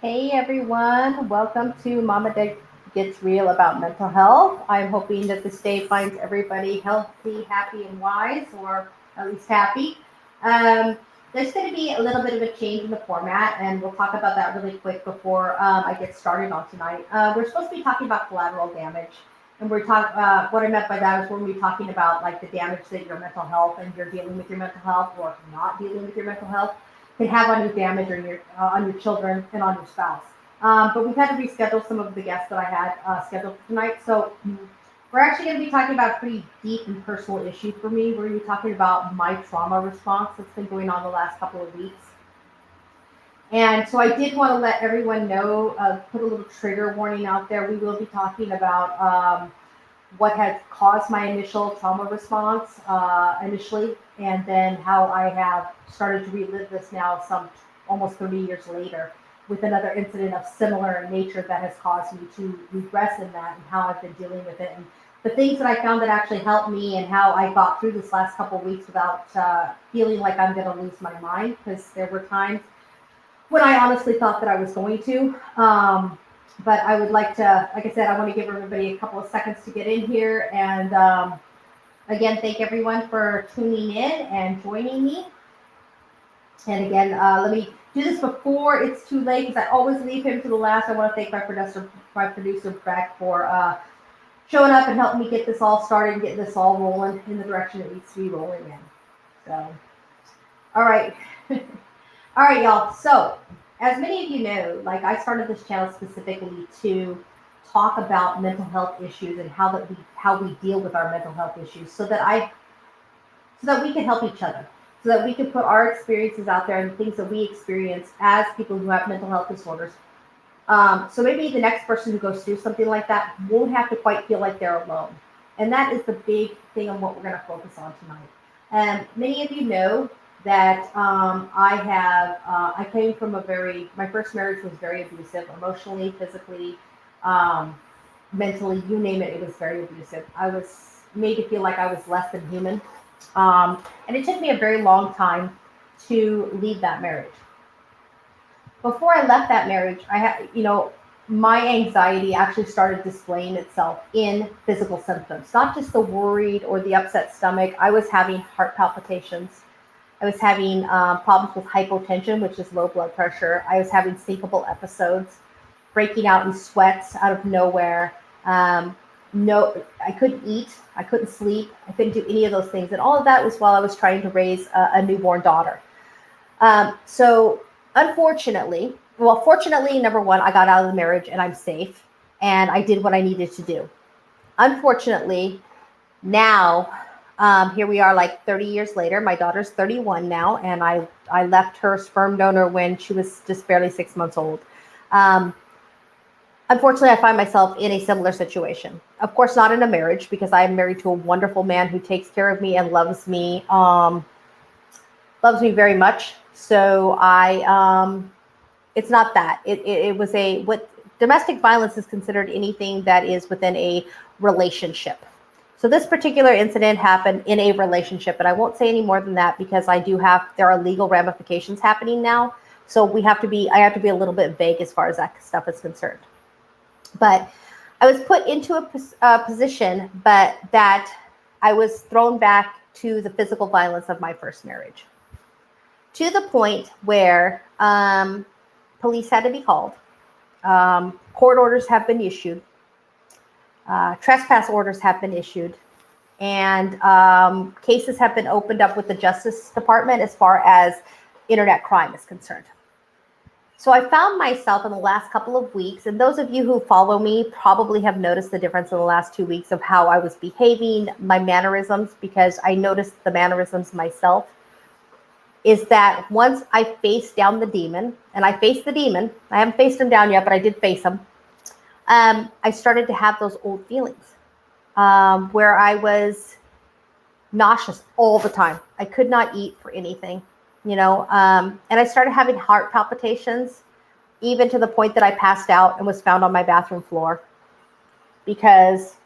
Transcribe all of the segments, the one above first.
Hey everyone, welcome to Mama Gets Real about mental health. I'm hoping that this day finds everybody healthy, happy, and wise, or at least happy. Um, there's going to be a little bit of a change in the format, and we'll talk about that really quick before I get started on tonight. We're supposed to be talking about collateral damage, and we're talking. What I meant by that is we're going to be talking about like the damage that your mental health and you're dealing with your mental health, or not dealing with your mental health can have on your damage or on your children and on your spouse. But we've had to reschedule some of the guests that I had scheduled for tonight. So we're actually going to be talking about a pretty deep and personal issue for me. We're going to be talking about my trauma response that's been going on the last couple of weeks. And so I did want to let everyone know, put a little trigger warning out there. We will be talking about what had caused my initial trauma response initially, and then how I have started to relive this now, some almost 30 years later, with another incident of similar nature that has caused me to regress in that, and how I've been dealing with it, and the things that I found that actually helped me, and how I got through this last couple of weeks without feeling like I'm going to lose my mind, because there were times when I honestly thought that I was going to. But I would like to, like I said, I want to give everybody a couple of seconds to get in here. And again, thank everyone for tuning in and joining me. And again, let me do this before it's too late, because I always leave him to the last. I want to thank my producer Beck, for showing up and helping me get this all started and getting this all rolling in the direction it needs to be rolling in. So, all right. All right, y'all. So, as many of you know, like I started this channel specifically to talk about mental health issues and how we deal with our mental health issues, so that we can help each other, so that we can put our experiences out there and the things that we experience as people who have mental health disorders. So maybe the next person who goes through something like that won't have to quite feel like they're alone. And that is the big thing on what we're going to focus on tonight. And many of you know that I came from my first marriage was very abusive, emotionally, physically, um, mentally, you name it, it was very abusive. I was made to feel like I was less than human. And it took me a very long time to leave that marriage. Before I left that marriage, my anxiety actually started displaying itself in physical symptoms, not just the worried or the upset stomach. I was having heart palpitations. I was having problems with hypotension, which is low blood pressure. I was having syncopal episodes, breaking out in sweats out of nowhere. Um, no, I couldn't eat. I couldn't sleep. I couldn't do any of those things. And all of that was while I was trying to raise a newborn daughter. So unfortunately, well, fortunately, number one, I got out of the marriage and I'm safe, and I did what I needed to do. Unfortunately, now here we are, like 30 years later. My daughter's 31 now, and I left her sperm donor when she was just barely 6 months old. Um, Unfortunately, I find myself in a similar situation. Of course, not in a marriage, because I am married to a wonderful man who takes care of me and loves me very much. So it's not that. It was what domestic violence is considered anything that is within a relationship. So this particular incident happened in a relationship, and I won't say any more than that, because there are legal ramifications happening now. So I have to be a little bit vague as far as that stuff is concerned. But I was put into a position, but that I was thrown back to the physical violence of my first marriage, to the point where police had to be called. Court orders have been issued. Trespass orders have been issued. And cases have been opened up with the Justice Department as far as internet crime is concerned. So I found myself in the last couple of weeks, and those of you who follow me probably have noticed the difference in the last 2 weeks of how I was behaving, my mannerisms, because I noticed the mannerisms myself. Is that once I faced down the demon, and I faced the demon, I haven't faced him down yet, but I did face him. I started to have those old feelings where I was nauseous all the time. I could not eat for anything, and I started having heart palpitations, even to the point that I passed out and was found on my bathroom floor, because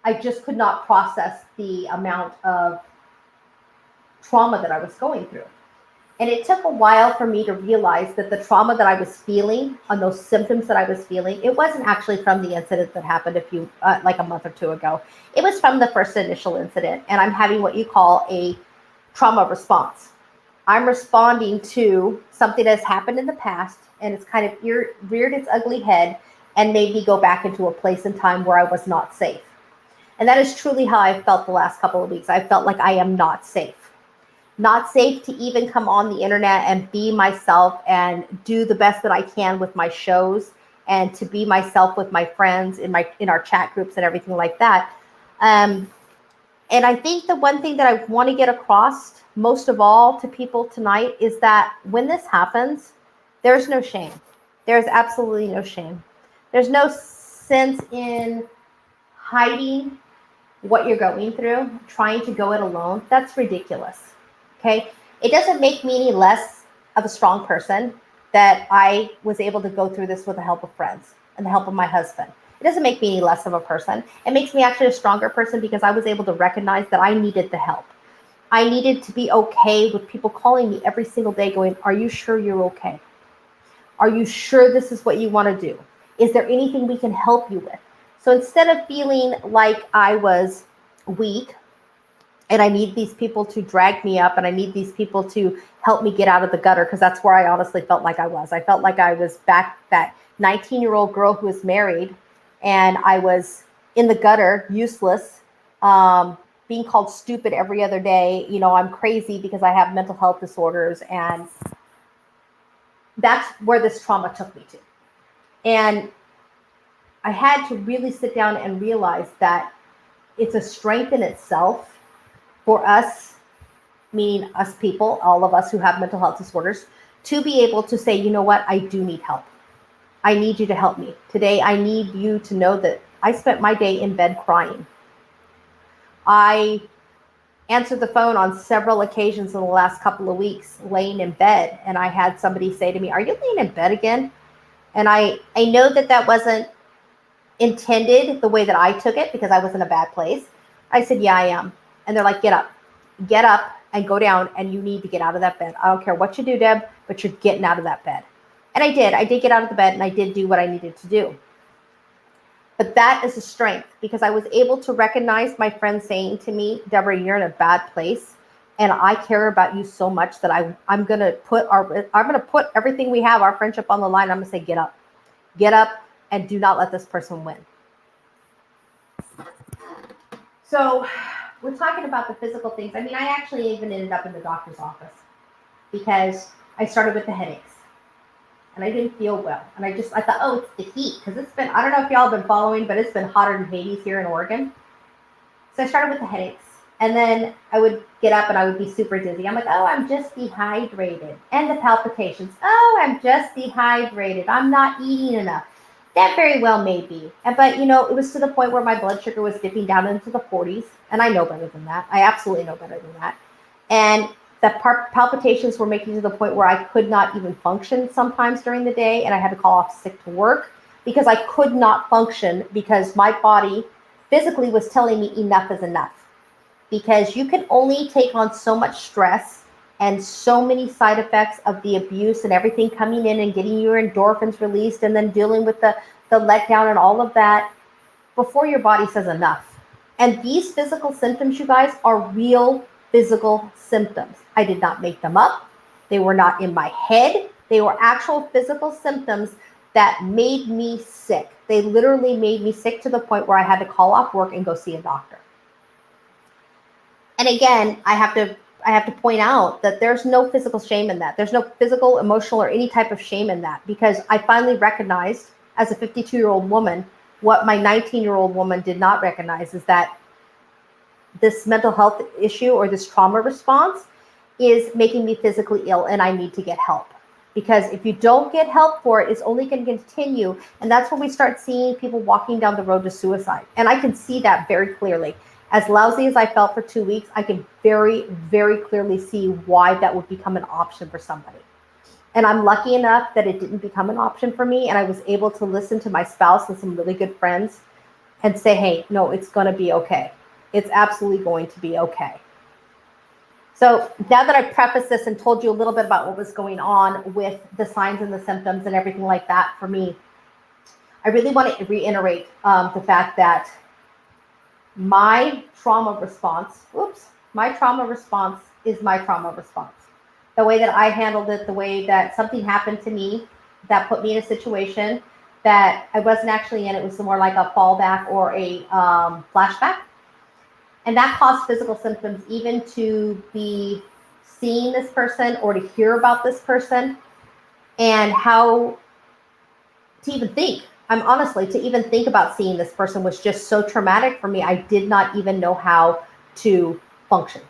I just could not process the amount of trauma that I was going through. And it took a while for me to realize that the trauma that I was feeling on those symptoms that I was feeling, it wasn't actually from the incident that happened like a month or two ago. It was from the first initial incident. And I'm having what you call a trauma response. I'm responding to something that's happened in the past, and it's kind of reared its ugly head and made me go back into a place and time where I was not safe. And that is truly how I felt the last couple of weeks. I felt like I am not safe. Not safe to even come on the internet and be myself and do the best that I can with my shows, and to be myself with my friends in our chat groups and everything like that. And I think the one thing that I want to get across most of all to people tonight is that when this happens, there's no shame. There's absolutely no shame. There's no sense in hiding what you're going through, trying to go it alone. That's ridiculous. Okay. It doesn't make me any less of a strong person that I was able to go through this with the help of friends and the help of my husband. It doesn't make me any less of a person. It makes me actually a stronger person because I was able to recognize that I needed the help. I needed to be okay with people calling me every single day going, are you sure you're okay? Are you sure this is what you want to do? Is there anything we can help you with? So instead of feeling like I was weak, and I need these people to drag me up, and I need these people to help me get out of the gutter, because that's where I honestly felt like I was. I felt like I was back, that 19-year-old girl who was married, and I was in the gutter, useless, being called stupid every other day. You know, I'm crazy because I have mental health disorders, and that's where this trauma took me to. And I had to really sit down and realize that it's a strength in itself for us, meaning us people, all of us who have mental health disorders, to be able to say, you know what, I do need help. I need you to help me. Today, I need you to know that I spent my day in bed crying. I answered the phone on several occasions in the last couple of weeks, laying in bed, and I had somebody say to me, are you laying in bed again? And I know that that wasn't intended the way that I took it, because I was in a bad place. I said, yeah, I am. And they're like, get up and go down, and you need to get out of that bed. I don't care what you do, Deb, but you're getting out of that bed. And I did get out of the bed, and I did do what I needed to do. But that is a strength, because I was able to recognize my friend saying to me, Deborah, you're in a bad place, and I care about you so much that I'm going to put everything we have, our friendship, on the line. I'm going to say, get up, and do not let this person win. So we're talking about the physical things. I mean, I actually even ended up in the doctor's office because I started with the headaches and I didn't feel well. And I thought, oh, it's the heat, because it's been, I don't know if y'all have been following, but it's been hotter than Hades here in Oregon. So I started with the headaches, and then I would get up and I would be super dizzy. I'm like, oh, I'm just dehydrated. And the palpitations. Oh, I'm just dehydrated. I'm not eating enough. That very well may be. But, you know, it was to the point where my blood sugar was dipping down into the 40s. And I know better than that. I absolutely know better than that. And the palpitations were making to the point where I could not even function sometimes during the day. And I had to call off sick to work because I could not function, because my body physically was telling me enough is enough. Because you can only take on so much stress and so many side effects of the abuse and everything coming in and getting your endorphins released, and then dealing with the letdown and all of that before your body says enough. And these physical symptoms, you guys, are real physical symptoms. I did not make them up. They were not in my head. They were actual physical symptoms that made me sick. They literally made me sick to the point where I had to call off work and go see a doctor. And again, I have to point out that there's no physical shame in that. There's no physical, emotional, or any type of shame in that, because I finally recognized as a 52-year-old woman what my 19-year-old woman did not recognize, is that this mental health issue or this trauma response is making me physically ill, and I need to get help. Because if you don't get help for it, it's only going to continue. And that's when we start seeing people walking down the road to suicide. And I can see that very clearly. As lousy as I felt for 2 weeks, I can very, very clearly see why that would become an option for somebody. And I'm lucky enough that it didn't become an option for me. And I was able to listen to my spouse and some really good friends and say, hey, no, it's going to be okay. It's absolutely going to be okay. So now that I've prefaced this and told you a little bit about what was going on with the signs and the symptoms and everything like that for me, I really want to reiterate the fact that my trauma response, my trauma response is my trauma response. The way that I handled it, the way that something happened to me that put me in a situation that I wasn't actually in, it was more like a fallback or a flashback. And that caused physical symptoms, even to be seeing this person or to hear about this person, and how to even think. I'm honestly, to even think about seeing this person was just so traumatic for me. I did not even know how to function.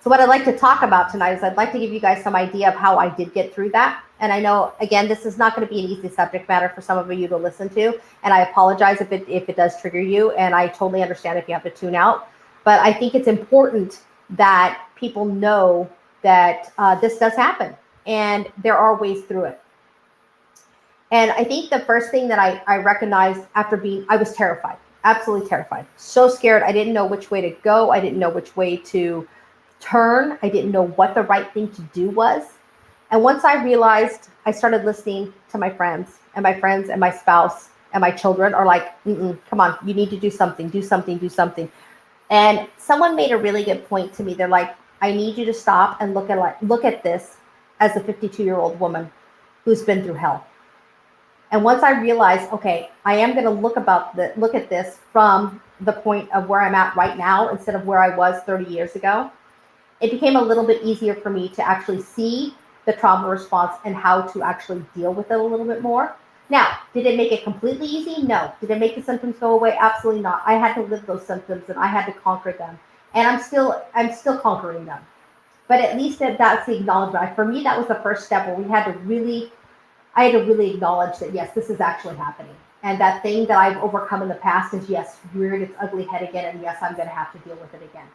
So what I'd like to talk about tonight is I'd like to give you guys some idea of how I did get through that. And I know, again, this is not going to be an easy subject matter for some of you to listen to. And I apologize if it does trigger you. And I totally understand if you have to tune out. But I think it's important that people know that this does happen. And there are ways through it. And I think the first thing that I recognized after I was terrified, absolutely terrified. So scared. I didn't know which way to go. I didn't know which way to turn. I didn't know what the right thing to do was. And once I realized, I started listening to my friends and my spouse and my children are like, come on, you need to do something, do something, do something. And someone made a really good point to me. They're like, I need you to stop and look at this as a 52-year-old woman who's been through hell. And once I realized, okay, I am going to look at this from the point of where I'm at right now instead of where I was 30 years ago, it became a little bit easier for me to actually see the trauma response and how to actually deal with it a little bit more. Now, did it make it completely easy? No. Did it make the symptoms go away? Absolutely not. I had to live those symptoms and I had to conquer them. And I'm still conquering them. But at least that's the acknowledgement. For me, that was the first step where I had to really acknowledge that, yes, this is actually happening. And that thing that I've overcome in the past is, yes, reared its ugly head again. And yes, I'm going to have to deal with it again.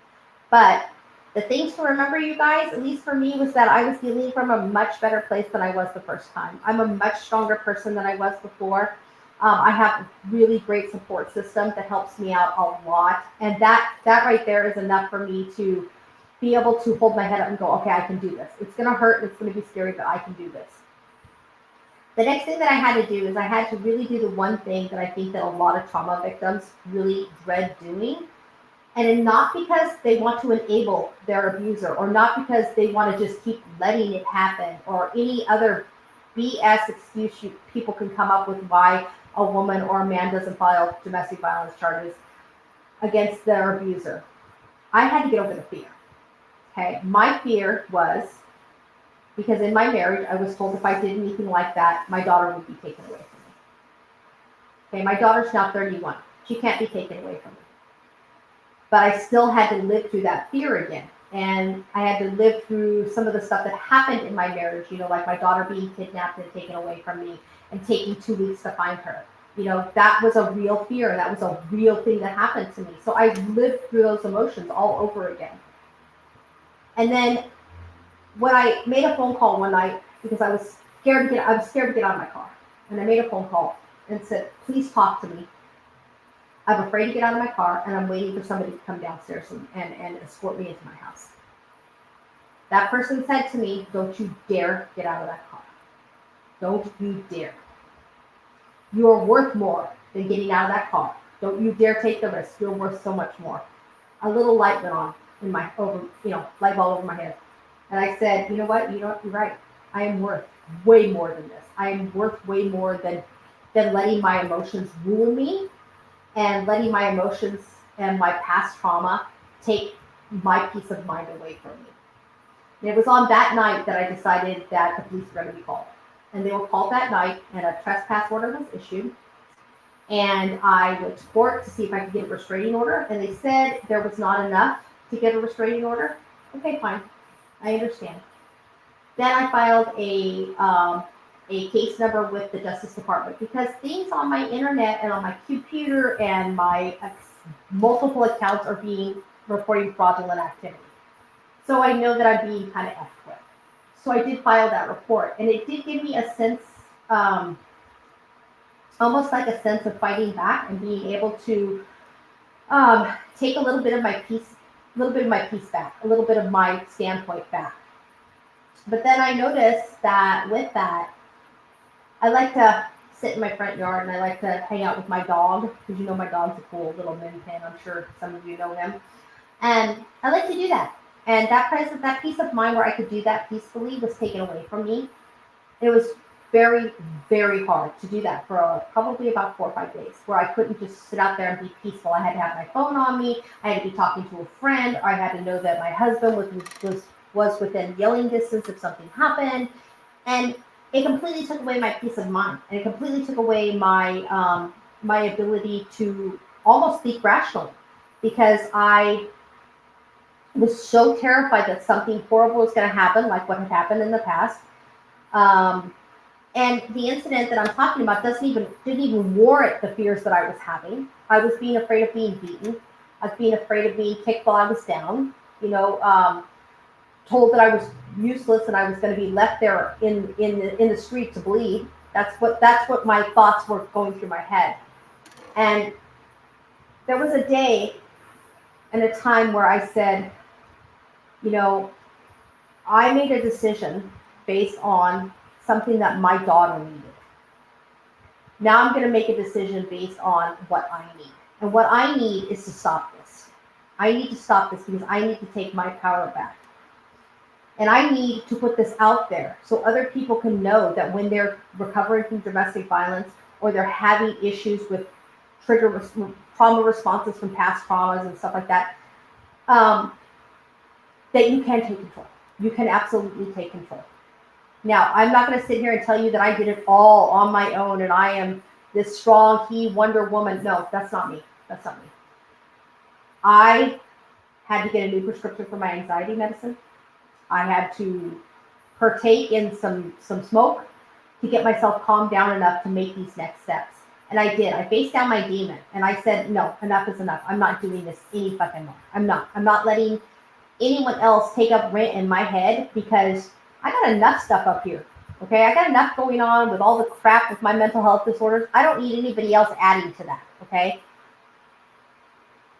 But the things to remember, you guys, at least for me, was that I was dealing from a much better place than I was the first time. I'm a much stronger person than I was before. I have a really great support system that helps me out a lot. And that right there is enough for me to be able to hold my head up and go, okay, I can do this. It's going to hurt. It's going to be scary, but I can do this. The next thing that I had to do is I had to really do the one thing that I think that a lot of trauma victims really dread doing. And not because they want to enable their abuser or not because they want to just keep letting it happen or any other BS excuse people can come up with why a woman or a man doesn't file domestic violence charges against their abuser. I had to get over the fear. Okay, my fear was because in my marriage, I was told if I did anything like that, my daughter would be taken away from me. Okay, my daughter's now 31. She can't be taken away from me. But I still had to live through that fear again. And I had to live through some of the stuff that happened in my marriage, like my daughter being kidnapped and taken away from me and taking 2 weeks to find her. That was a real fear. That was a real thing that happened to me. So I lived through those emotions all over again. And then when I made a phone call one night, because I was scared to get out of my car. And I made a phone call and said, please talk to me. I'm afraid to get out of my car, and I'm waiting for somebody to come downstairs and escort me into my house. That person said to me, don't you dare get out of that car. Don't you dare. You are worth more than getting out of that car. Don't you dare take the risk. You're worth so much more. A little light went on in my light bulb over my head. And I said, you know what? You're right. I am worth way more than this. I am worth way more than letting my emotions rule me and letting my emotions and my past trauma take my peace of mind away from me. And it was on that night that I decided that the police were going to be called. And they were called that night, and a trespass order was issued. And I went to court to see if I could get a restraining order. And they said there was not enough to get a restraining order. Okay, fine. I understand. Then I filed a case number with the Justice Department because things on my internet and on my computer and my multiple accounts are reporting fraudulent activity. So I know that I'm being kind of effed with. So I did file that report, and it did give me a sense, almost like a sense of fighting back and being able to take a little bit of my peace a little bit of my peace back, a little bit of my standpoint back. But then I noticed that with that, I like to sit in my front yard and I like to hang out with my dog because you know my dog's a cool little min pin. I'm sure some of you know him. And I like to do that. And that peace of mind where I could do that peacefully was taken away from me. It was very, very hard to do that for probably about 4 or 5 days, where I couldn't just sit out there and be peaceful. I had to have my phone on me. I had to be talking to a friend. Or I had to know that my husband was within yelling distance if something happened. And it completely took away my peace of mind, and it completely took away my ability to almost think rationally, because I was so terrified that something horrible was going to happen, like what had happened in the past. And the incident that I'm talking about didn't even warrant the fears that I was having. I was being afraid of being beaten. I was being afraid of being kicked while I was down. Told that I was useless and I was going to be left there in the street to bleed. That's what my thoughts were going through my head. And there was a day and a time where I said, I made a decision based on something that my daughter needed. Now I'm going to make a decision based on what I need. And what I need is to stop this. I need to stop this because I need to take my power back. And I need to put this out there so other people can know that when they're recovering from domestic violence or they're having issues with trauma responses from past traumas and stuff like that, that you can take control. You can absolutely take control. Now, I'm not going to sit here and tell you that I did it all on my own and I am this strong Wonder Woman. No, that's not me. That's not me. I had to get a new prescription for my anxiety medicine. I had to partake in some smoke to get myself calmed down enough to make these next steps. And I did. I faced down my demon and I said, no, enough is enough. I'm not doing this any fucking more. I'm not letting anyone else take up rent in my head, because I got enough stuff up here. Okay. I got enough going on with all the crap with my mental health disorders. I don't need anybody else adding to that. Okay.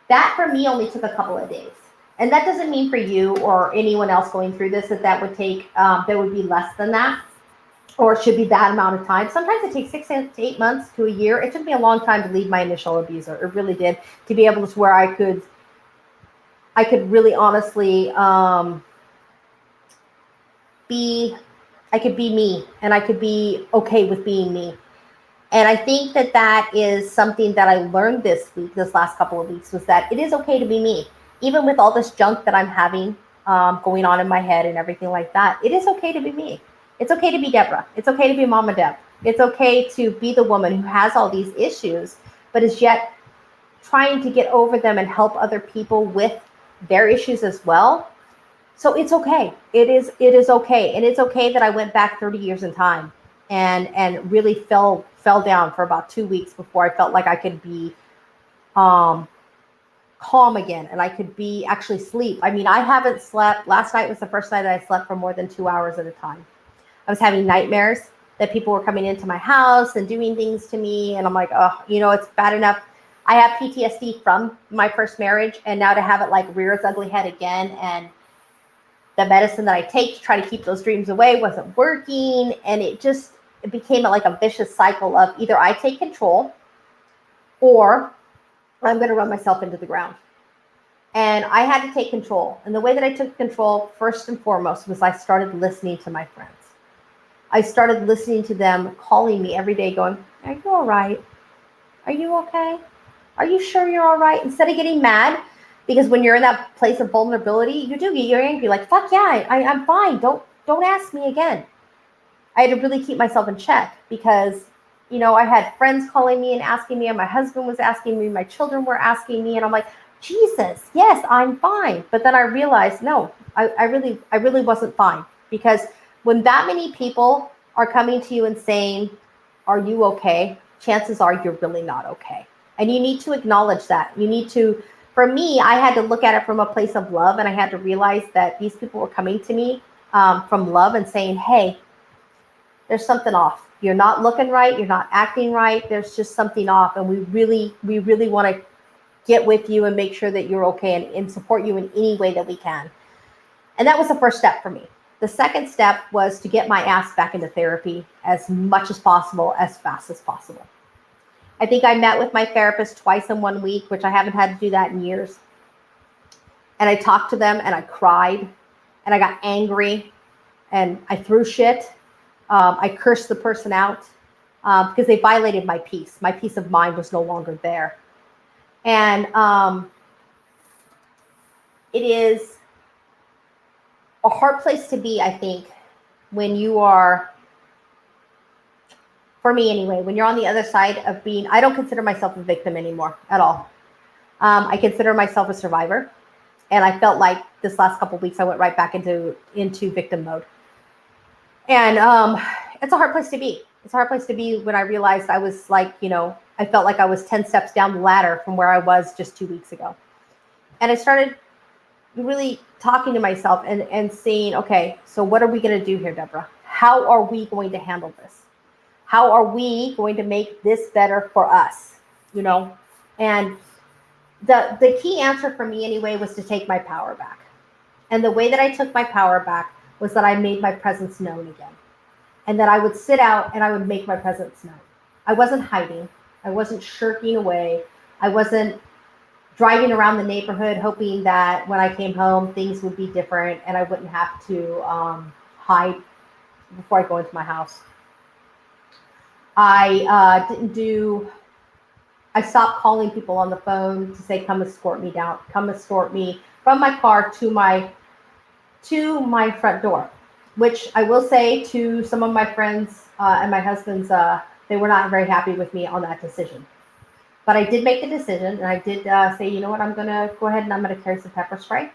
That for me only took a couple of days. And that doesn't mean for you or anyone else going through this that would take, there would be less than that, or it should be that amount of time. Sometimes it takes 6 to 8 months to a year. It took me a long time to leave my initial abuser. It really did, to be able to where I could really honestly I could be me, and I could be okay with being me. And I think that is something that I learned this last couple of weeks, was that it is okay to be me. Even with all this junk that I'm having going on in my head and everything like that, it is okay to be me. It's okay to be Deborah. It's okay to be Mama Deb. It's okay to be the woman who has all these issues, but is yet trying to get over them and help other people with their issues as well. So it's okay. It is okay. And it's okay that I went back 30 years in time and really fell down for about 2 weeks before I felt like I could be calm again, and I could be actually sleep. I mean, I haven't slept. Last night was the first night that I slept for more than 2 hours at a time. I was having nightmares that people were coming into my house and doing things to me. And I'm like, oh, it's bad enough. I have PTSD from my first marriage, and now to have it like rear its ugly head again. And the medicine that I take to try to keep those dreams away wasn't working. And it became like a vicious cycle of either I take control or I'm going to run myself into the ground. And I had to take control. And the way that I took control, first and foremost, was I started listening to my friends. I started listening to them calling me every day going, are you all right? Are you okay? Are you sure you're all right? Instead of getting mad, because when you're in that place of vulnerability, you're angry, like, fuck yeah, I'm fine. Don't ask me again. I had to really keep myself in check, because I had friends calling me and asking me, and my husband was asking me, my children were asking me, and I'm like, Jesus, yes, I'm fine. But then I realized, no, I really wasn't fine, because when that many people are coming to you and saying, are you okay? Chances are you're really not okay. And you need to acknowledge that. You need to, for me, I had to look at it from a place of love, and I had to realize that these people were coming to me from love and saying, hey, there's something off. You're not looking right. You're not acting right. There's just something off. And we really want to get with you and make sure that you're okay and support you in any way that we can. And that was the first step for me. The second step was to get my ass back into therapy as much as possible, as fast as possible. I think I met with my therapist twice in 1 week, which I haven't had to do that in years. And I talked to them and I cried and I got angry and I threw shit. I cursed the person out because they violated my peace. My peace of mind was no longer there. And it is a hard place to be, I think, when you are, for me anyway, when you're on the other side of being, I don't consider myself a victim anymore at all. I consider myself a survivor. And I felt like this last couple of weeks, I went right back into victim mode. And it's a hard place to be. It's a hard place to be when I realized I was like, I felt like I was 10 steps down the ladder from where I was just 2 weeks ago. And I started really talking to myself and saying, okay, so what are we going to do here, Deborah? How are we going to handle this? How are we going to make this better for us? And the key answer for me anyway was to take my power back. And the way that I took my power back was that I made my presence known again. And that I would sit out and I would make my presence known. I wasn't hiding. I wasn't shirking away. I wasn't driving around the neighborhood hoping that when I came home, things would be different and I wouldn't have to hide before I go into my house. I stopped calling people on the phone to say, come escort me down, come escort me from my car to my front door, which I will say to some of my friends and my husband's, they were not very happy with me on that decision. But I did make the decision and I did say, you know what, I'm going to go ahead and I'm going to carry some pepper spray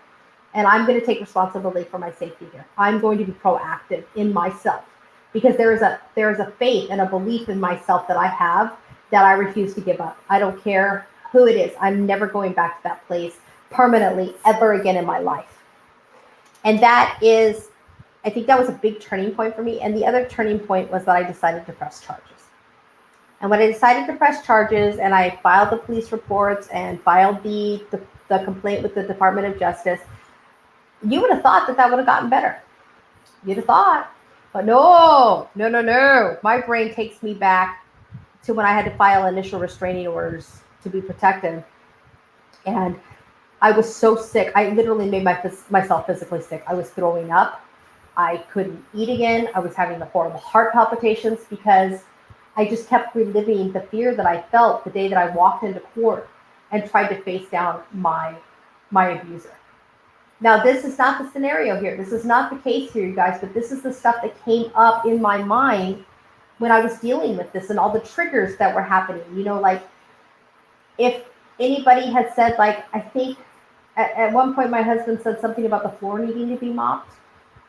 and I'm going to take responsibility for my safety here. I'm going to be proactive in myself because there is a faith and a belief in myself that I have that I refuse to give up. I don't care who it is. I'm never going back to that place permanently ever again in my life. And that is, I think that was a big turning point for me. And the other turning point was that I decided to press charges. And when I decided to press charges and I filed the police reports and filed the complaint with the Department of Justice, you would have thought that would have gotten better. You'd have thought. But no. My brain takes me back to when I had to file initial restraining orders to be protected. And I was so sick. I literally made myself physically sick. I was throwing up. I couldn't eat again. I was having the horrible heart palpitations because I just kept reliving the fear that I felt the day that I walked into court and tried to face down my abuser. Now, this is not the scenario here. This is not the case here, you guys, but this is the stuff that came up in my mind when I was dealing with this and all the triggers that were happening. Like if anybody had said, like, I think at one point my husband said something about the floor needing to be mopped.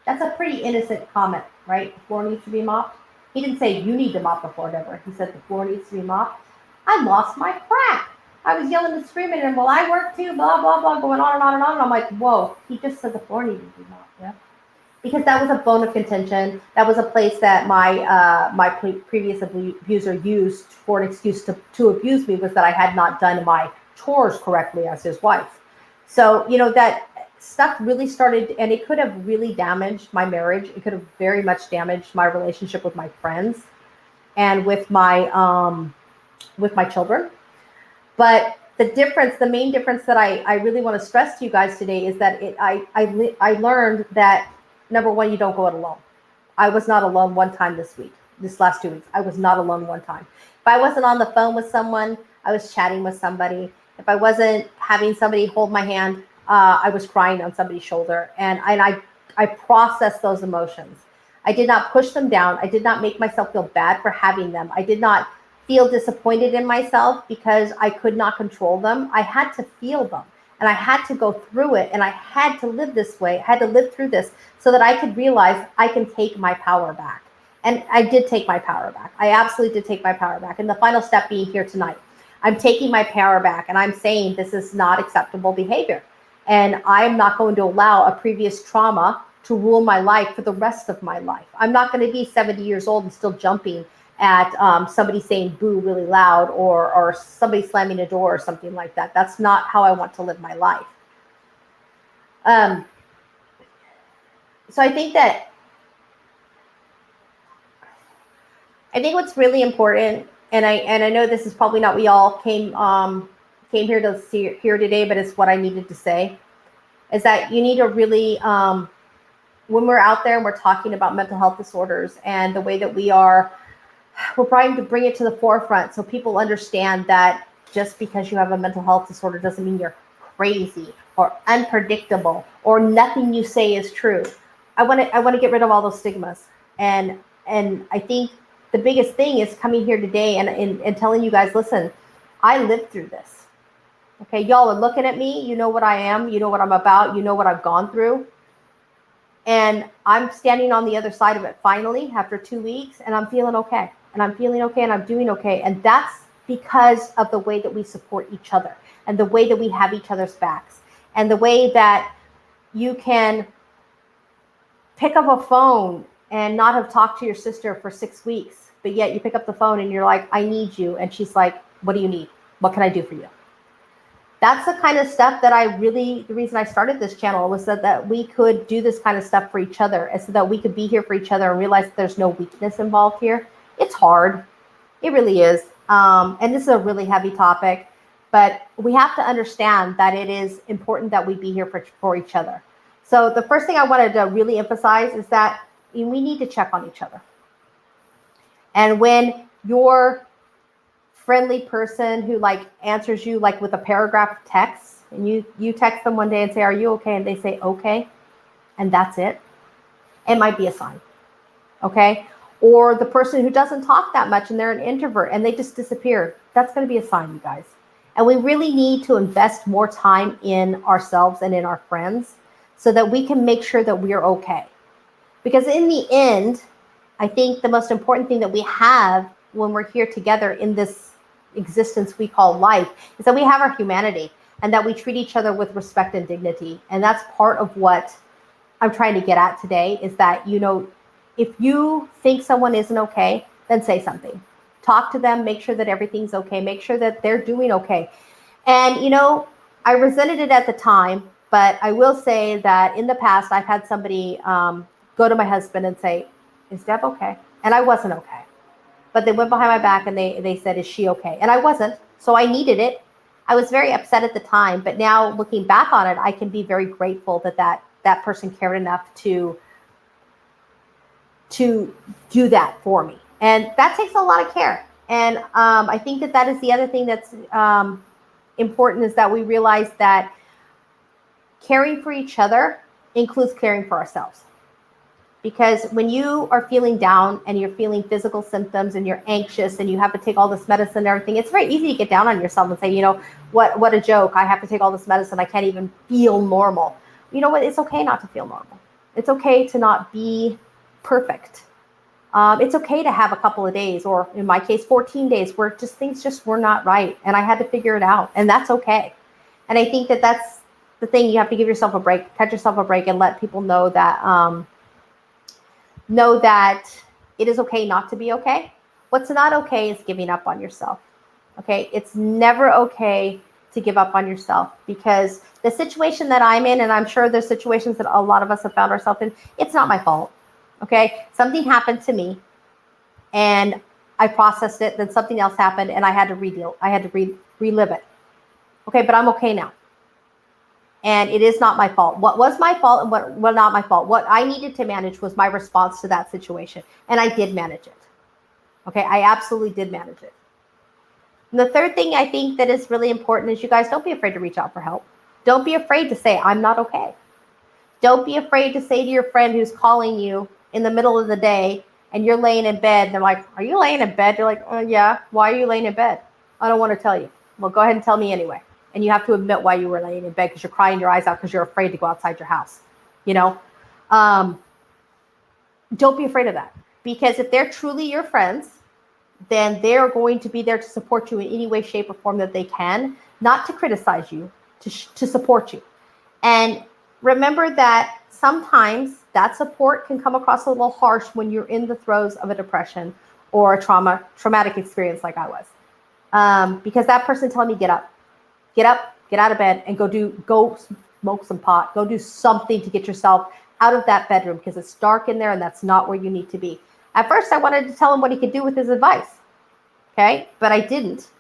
That's a pretty innocent comment, right? The floor needs to be mopped. He didn't say you need to mop the floor, Deborah. He said the floor needs to be mopped. I lost my crap. I was yelling and screaming and, well, I work too, blah, blah, blah, going on and on and on. And I'm like, whoa, he just said the floor needed to be mopped, yeah? Because that was a bone of contention. That was a place that my previous abuser used for an excuse to abuse me, was that I had not done my chores correctly as his wife. So, that stuff really started, and it could have really damaged my marriage. It could have very much damaged my relationship with my friends and with my children. But the main difference that I really want to stress to you guys today is that I learned that, number one, you don't go it alone. I was not alone one time this last 2 weeks. I was not alone one time. If I wasn't on the phone with someone, I was chatting with somebody. If I wasn't having somebody hold my hand, I was crying on somebody's shoulder. And I processed those emotions. I did not push them down. I did not make myself feel bad for having them. I did not feel disappointed in myself because I could not control them. I had to feel them. And I had to go through it, and I had to live this way. I had to live through this so that I could realize I can take my power back. And I did take my power back. I absolutely did take my power back. And the final step being here tonight, I'm taking my power back, and I'm saying this is not acceptable behavior. And I'm not going to allow a previous trauma to rule my life for the rest of my life. I'm not going to be 70 years old and still jumping at somebody saying boo really loud, or somebody slamming a door or something like that. That's not how I want to live my life. So I think what's really important, and I know this is probably not what y'all came here to hear today, but it's what I needed to say, is that you need to really, when we're out there and we're talking about mental health disorders and the way that we're trying to bring it to the forefront so people understand that just because you have a mental health disorder doesn't mean you're crazy or unpredictable or nothing you say is true. I want to get rid of all those stigmas. And I think the biggest thing is coming here today and telling you guys, listen, I lived through this. Okay, y'all are looking at me. You know what I am. You know what I'm about. You know what I've gone through. And I'm standing on the other side of it finally after 2 weeks, and I'm feeling okay. And I'm feeling okay, and I'm doing okay. And that's because of the way that we support each other and the way that we have each other's backs and the way that you can pick up a phone and not have talked to your sister for 6 weeks, but yet you pick up the phone and you're like, I need you. And she's like, what do you need? What can I do for you? That's the kind of stuff that the reason I started this channel was that we could do this kind of stuff for each other, and so that we could be here for each other and realize that there's no weakness involved here. It's hard. It really is. And this is a really heavy topic, but we have to understand that it is important that we be here for each other. So the first thing I wanted to really emphasize is that we need to check on each other. And when your friendly person who answers you with a paragraph of text, and you text them one day and say, are you okay? And they say, okay. And that's it. It might be a sign. Okay. Or the person who doesn't talk that much and they're an introvert and they just disappear. That's going to be a sign, you guys. And we really need to invest more time in ourselves and in our friends so that we can make sure that we're okay. Because in the end, I think the most important thing that we have when we're here together in this existence we call life is that we have our humanity and that we treat each other with respect and dignity. And that's part of what I'm trying to get at today, is that, if you think someone isn't okay, then say something. Talk to them, make sure that everything's okay, make sure that they're doing okay. And, I resented it at the time, but I will say that in the past, I've had somebody go to my husband and say, is Deb okay? And I wasn't okay. But they went behind my back and they said, is she okay? And I wasn't, so I needed it. I was very upset at the time, but now looking back on it, I can be very grateful that person cared enough to do that for me. And that takes a lot of care. And I think that is the other thing that's important, is that we realize that caring for each other includes caring for ourselves. Because when you are feeling down and you're feeling physical symptoms and you're anxious and you have to take all this medicine and everything, it's very easy to get down on yourself and say, what a joke. I have to take all this medicine. I can't even feel normal. You know what? It's okay not to feel normal. It's okay to not be perfect. It's okay to have a couple of days, or in my case, 14 days where things were not right. And I had to figure it out, and that's okay. And I think that that's the thing. You have to give yourself a break, cut yourself a break, and let people know that it is okay not to be okay. What's not okay is giving up on yourself. Okay. It's never okay to give up on yourself, because the situation that I'm in, and I'm sure there's situations that a lot of us have found ourselves in, it's not my fault. Okay. Something happened to me and I processed it. Then something else happened and I had to relive it. Okay. But I'm okay now. And it is not my fault. What was my fault and what was not my fault? What I needed to manage was my response to that situation. And I did manage it. Okay, I absolutely did manage it. And the third thing I think that is really important is, you guys, don't be afraid to reach out for help. Don't be afraid to say, I'm not okay. Don't be afraid to say to your friend who's calling you in the middle of the day and you're laying in bed. And they're like, are you laying in bed? You're like, oh, yeah. Why are you laying in bed? I don't want to tell you. Well, go ahead and tell me anyway. And you have to admit why you were laying in bed, because you're crying your eyes out because you're afraid to go outside your house. Don't be afraid of that, because if they're truly your friends, then they're going to be there to support you in any way, shape, or form that they can, not to criticize you, to support you. And remember that sometimes that support can come across a little harsh when you're in the throes of a depression, or a traumatic experience like I was. Because that person telling me get up, get out of bed and go smoke some pot, go do something to get yourself out of that bedroom because it's dark in there and that's not where you need to be. At first I wanted to tell him what he could do with his advice. Okay. But I didn't.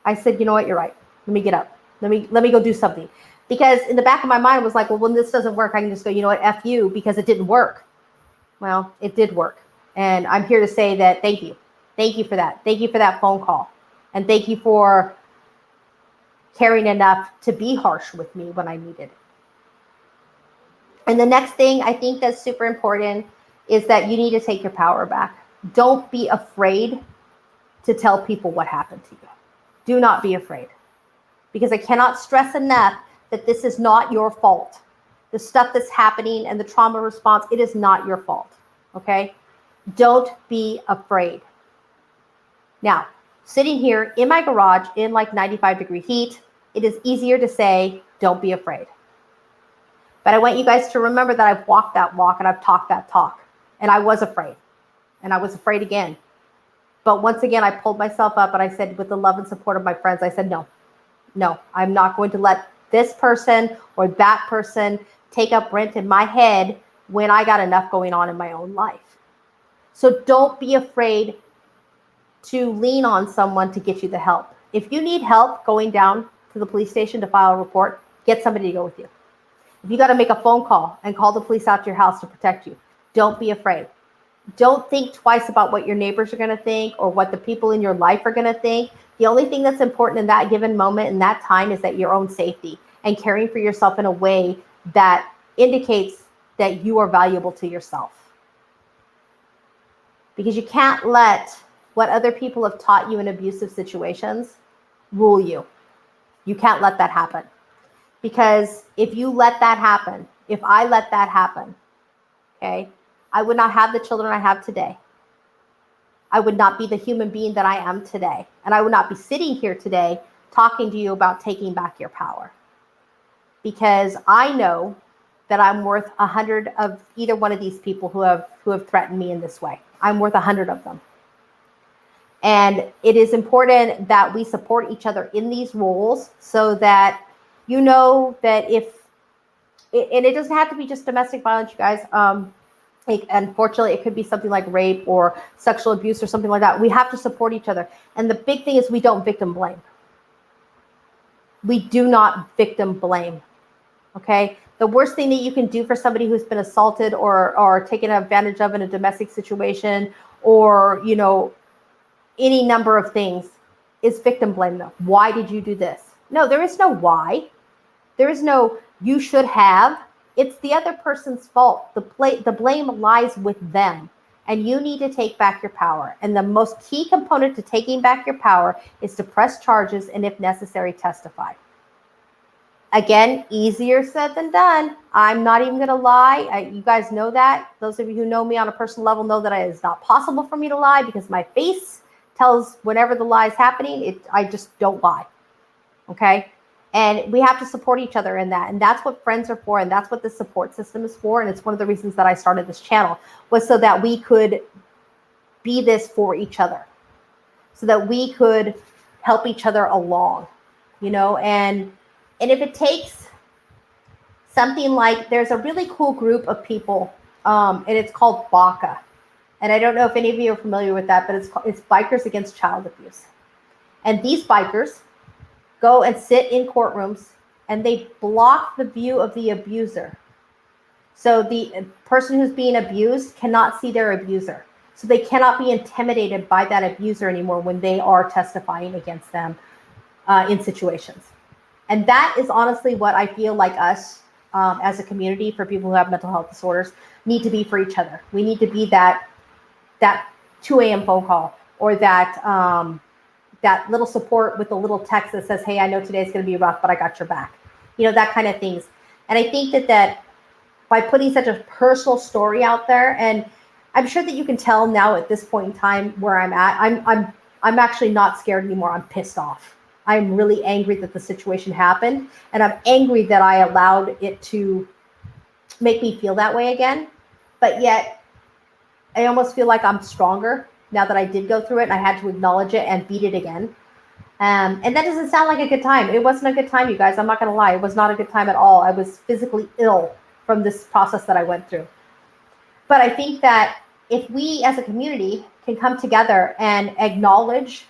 I said, you know what? You're right. Let me get up. Let me go do something. Because in the back of my mind was like, well, when this doesn't work, I can just go, you know what? F you, because it didn't work. Well, it did work. And I'm here to say that thank you. Thank you for that. Thank you for that phone call. And thank you for caring enough to be harsh with me when I needed it. And the next thing I think that's super important is that you need to take your power back. Don't be afraid to tell people what happened to you. Do not be afraid. Because I cannot stress enough that this is not your fault. The stuff that's happening and the trauma response, it is not your fault. Okay? Don't be afraid. Now, sitting here in my garage in like 95-degree heat, it is easier to say, don't be afraid. But I want you guys to remember that I've walked that walk and I've talked that talk. And I was afraid. And I was afraid again. But once again, I pulled myself up and I said, with the love and support of my friends, I said, no, I'm not going to let this person or that person take up rent in my head when I got enough going on in my own life. So don't be afraid to lean on someone to get you the help. If you need help going down to the police station to file a report, get somebody to go with you. If you got to make a phone call and call the police out to your house to protect you, don't be afraid. Don't think twice about what your neighbors are going to think or what the people in your life are going to think. The only thing that's important in that given moment, in that time, is that your own safety and caring for yourself in a way that indicates that you are valuable to yourself. Because you can't let what other people have taught you in abusive situations rule you. You can't let that happen. Because if you let that happen, if I let that happen, okay, I would not have the children I have today. I would not be the human being that I am today. And I would not be sitting here today talking to you about taking back your power. Because I know that I'm worth 100 of either one of these people who have threatened me in this way. I'm worth 100 of them. And it is important that we support each other in these roles so that you know that and it doesn't have to be just domestic violence, you guys. Unfortunately, it could be something like rape or sexual abuse or something like that. We have to support each other. And the big thing is we don't victim blame. We do not victim blame. Okay? The worst thing that you can do for somebody who's been assaulted or taken advantage of in a domestic situation or, you know, any number of things is victim blame them. Why did you do this? No, there is no why. There is no you should have. It's the other person's fault. The blame lies with them. And you need to take back your power. And the most key component to taking back your power is to press charges and, if necessary, testify. Again, easier said than done. I'm not even going to lie. You guys know that. Those of you who know me on a personal level know that it is not possible for me to lie because my face tells whenever the lie is happening. I just don't lie. Okay? And we have to support each other in that. And that's what friends are for. And that's what the support system is for. And it's one of the reasons that I started this channel was so that we could be this for each other. So that we could help each other along, you know, and if it takes something like, there's a really cool group of people, and it's called BACA. And I don't know if any of you are familiar with that, but it's Bikers Against Child Abuse. And these bikers go and sit in courtrooms and they block the view of the abuser. So the person who's being abused cannot see their abuser. So they cannot be intimidated by that abuser anymore when they are testifying against them in situations. And that is honestly what I feel like us as a community for people who have mental health disorders need to be for each other. We need to be that 2 a.m. phone call or that little support with a little text that says, hey, I know today's going to be rough, but I got your back. You know, that kind of things. And I think that by putting such a personal story out there, and I'm sure that you can tell now at this point in time where I'm at, I'm actually not scared anymore. I'm pissed off. I'm really angry that the situation happened. And I'm angry that I allowed it to make me feel that way again. But yet I almost feel like I'm stronger now that I did go through it and I had to acknowledge it and beat it again. And that doesn't sound like a good time. It wasn't a good time, you guys. I'm not going to lie. It was not a good time at all. I was physically ill from this process that I went through. But I think that if we as a community can come together and acknowledge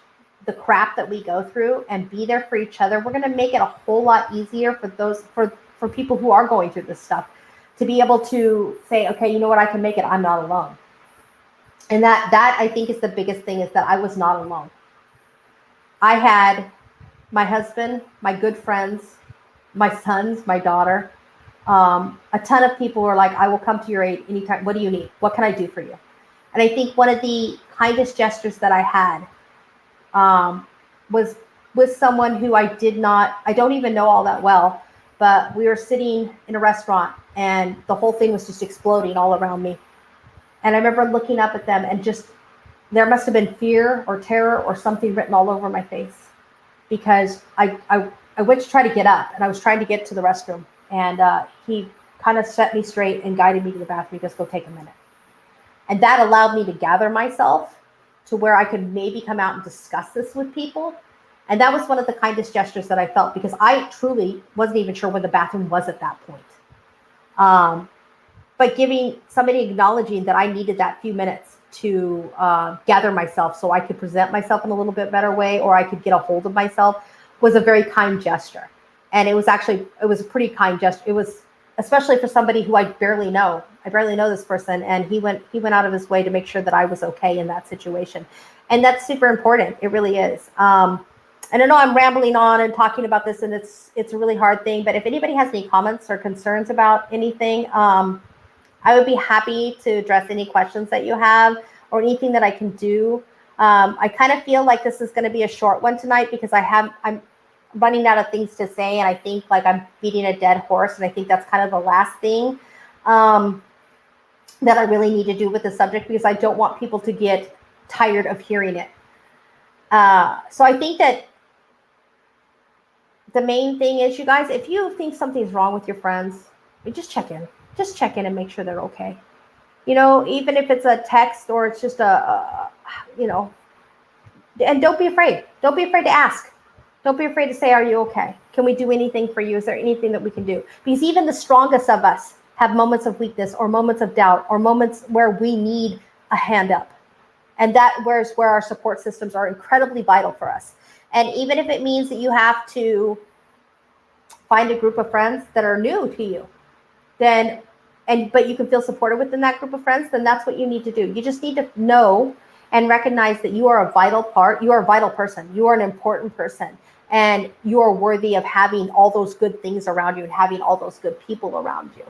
the crap that we go through and be there for each other, we're going to make it a whole lot easier for those, for people who are going through this stuff, to be able to say, okay, you know what, I can make it. I'm not alone. And that I think is the biggest thing, is that I was not alone. I had my husband, my good friends, my sons, my daughter. A ton of people were like, I will come to your aid anytime. What do you need? What can I do for you? And I think one of the kindest gestures that I had was with someone who I don't even know all that well, but we were sitting in a restaurant and the whole thing was just exploding all around me. And I remember looking up at them and just, there must have been fear or terror or something written all over my face, because I went to try to get up and I was trying to get to the restroom, and he kind of set me straight and guided me to the bathroom. Just go take a minute. And that allowed me to gather myself to where I could maybe come out and discuss this with people. And that was one of the kindest gestures that I felt, because I truly wasn't even sure where the bathroom was at that point. But giving somebody, acknowledging that I needed that few minutes to gather myself so I could present myself in a little bit better way, or I could get a hold of myself, was a very kind gesture. And it was a pretty kind gesture. It was, especially for somebody who I barely know. I barely know this person, and he went out of his way to make sure that I was okay in that situation. And that's super important. It really is. And I know I'm rambling on and talking about this, and it's a really hard thing, but if anybody has any comments or concerns about anything, I would be happy to address any questions that you have or anything that I can do. I kind of feel like this is going to be a short one tonight, because I'm running out of things to say, and I think like I'm beating a dead horse, and I think that's kind of the last thing that I really need to do with the subject, because I don't want people to get tired of hearing it. So I think that the main thing is, you guys, if you think something's wrong with your friends, just check in. Just check in and make sure they're okay. You know, even if it's a text or it's just and don't be afraid. Don't be afraid to ask. Don't be afraid to say, are you okay? Can we do anything for you? Is there anything that we can do? Because even the strongest of us have moments of weakness or moments of doubt or moments where we need a hand up. And that is where our support systems are incredibly vital for us. And even if it means that you have to find a group of friends that are new to you, but you can feel supported within that group of friends, then that's what you need to do. You just need to know and recognize that you are a vital part. You are a vital person. You are an important person. And you are worthy of having all those good things around you and having all those good people around you.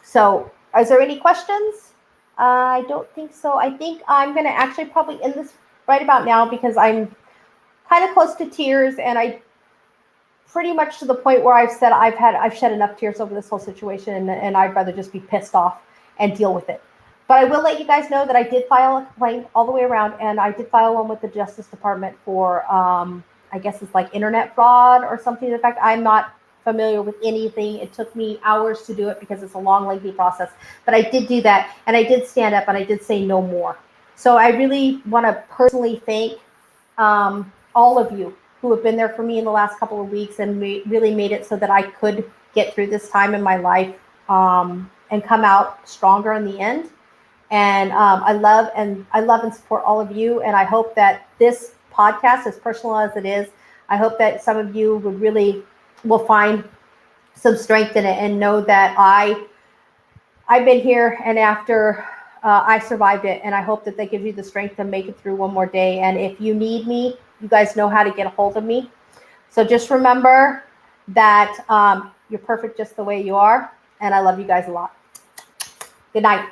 So is there any questions? I don't think so. I think I'm going to actually probably end this right about now, because I'm kind of close to tears, and I pretty much to the point where I've shed enough tears over this whole situation, and I'd rather just be pissed off and deal with it. But I will let you guys know that I did file a complaint all the way around, and I did file one with the Justice Department for, I guess it's like internet fraud or something. In fact, I'm not familiar with anything. It took me hours to do it because it's a long, lengthy process. But I did do that, and I did stand up, and I did say no more. So I really want to personally thank all of you who have been there for me in the last couple of weeks and really made it so that I could get through this time in my life and come out stronger in the end. And I love and support all of you. And I hope that this podcast, as personal as it is, I hope that some of you will find some strength in it and know that I've been here, and after I survived it, and I hope that gives you the strength to make it through one more day. And if you need me, you guys know how to get a hold of me. So just remember that you're perfect just the way you are. And I love you guys a lot. Good night.